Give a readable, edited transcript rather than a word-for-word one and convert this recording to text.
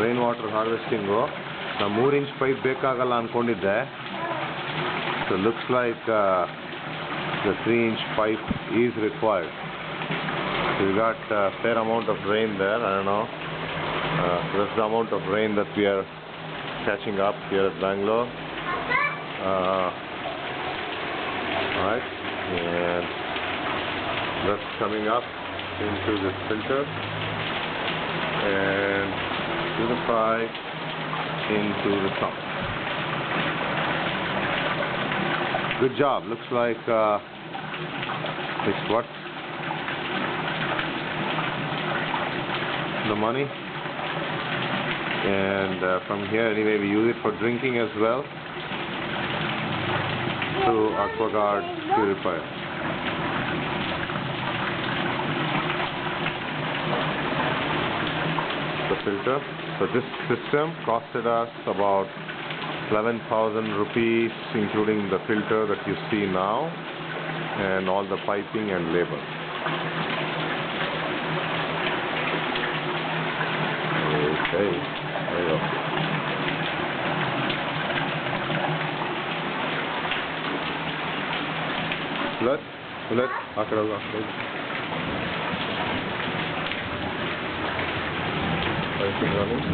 Rain water harvesting. ನಾನು 3 inch pipe ಬೇಕಾಗಲ್ಲ ಅಂದ್ಕೊಂಡಿದ್ದೆ. So looks like the 3 inch pipe is required. So we got a fair amount of rain there. I don't know. That's the amount of rain that we are catching up here at Bangalore. Right, and that's coming up into this filter and purify into the sump. Good job. Looks like it's worth the money. And from here anyway we use it for drinking as well through AquaGuard purifier. The filter. So this system costed us about 11,000 rupees, including the filter that you see now and all the piping and labor. Okay, there you go. Let piping running.